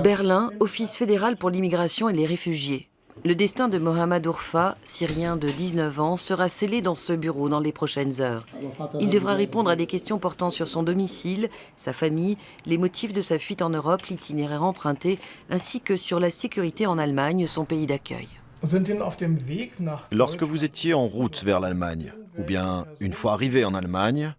Berlin, Office fédéral pour l'immigration et les réfugiés. Le destin de Mohamed Ourfa, Syrien de 19 ans, sera scellé dans ce bureau dans les prochaines heures. Il devra répondre à des questions portant sur son domicile, sa famille, les motifs de sa fuite en Europe, l'itinéraire emprunté, ainsi que sur la sécurité en Allemagne, son pays d'accueil. Lorsque vous étiez en route vers l'Allemagne, ou bien une fois arrivé en Allemagne,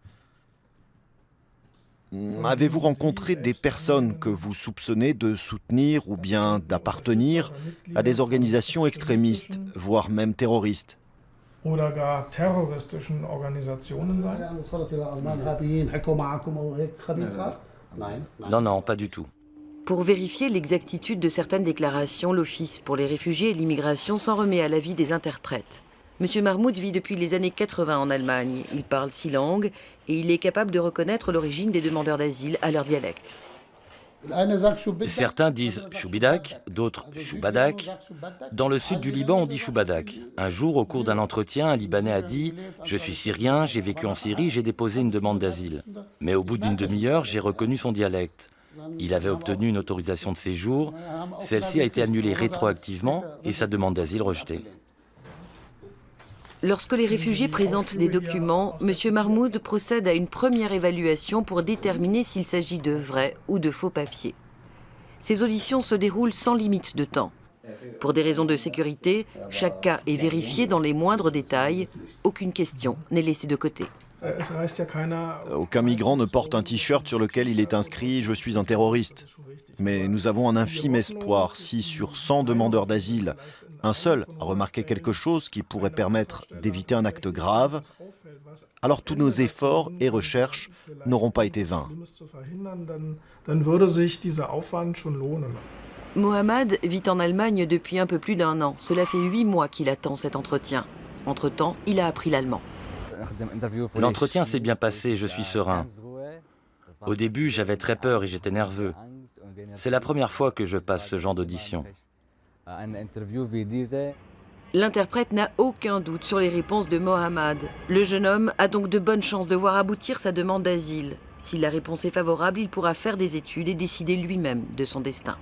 avez-vous rencontré des personnes que vous soupçonnez de soutenir ou bien d'appartenir à des organisations extrémistes, voire même terroristes? Non, pas du tout. Pour vérifier l'exactitude de certaines déclarations, l'Office pour les réfugiés et l'immigration s'en remet à l'avis des interprètes. M. Mahmoud vit depuis les années 80 en Allemagne. Il parle 6 langues et il est capable de reconnaître l'origine des demandeurs d'asile à leur dialecte. Certains disent Choubidak, d'autres Choubadak. Dans le sud du Liban, on dit Choubadak. Un jour, au cours d'un entretien, un Libanais a dit « Je suis syrien, j'ai vécu en Syrie, j'ai déposé une demande d'asile. » Mais au bout d'une demi-heure, j'ai reconnu son dialecte. Il avait obtenu une autorisation de séjour. Celle-ci a été annulée rétroactivement et sa demande d'asile rejetée. Lorsque les réfugiés présentent des documents, M. Mahmoud procède à une première évaluation pour déterminer s'il s'agit de vrais ou de faux papiers. Ces auditions se déroulent sans limite de temps. Pour des raisons de sécurité, chaque cas est vérifié dans les moindres détails. Aucune question n'est laissée de côté. Aucun migrant ne porte un t-shirt sur lequel il est inscrit « Je suis un terroriste ». Mais nous avons un infime espoir. Si sur 100 demandeurs d'asile, un seul a remarqué quelque chose qui pourrait permettre d'éviter un acte grave, alors tous nos efforts et recherches n'auront pas été vains. Mohamed vit en Allemagne depuis un peu plus d'1 an. Cela fait 8 mois qu'il attend cet entretien. Entre-temps, il a appris l'allemand. L'entretien s'est bien passé, je suis serein. Au début, j'avais très peur et j'étais nerveux. C'est la première fois que je passe ce genre d'audition. L'interprète n'a aucun doute sur les réponses de Mohamed. Le jeune homme a donc de bonnes chances de voir aboutir sa demande d'asile. Si la réponse est favorable, il pourra faire des études et décider lui-même de son destin.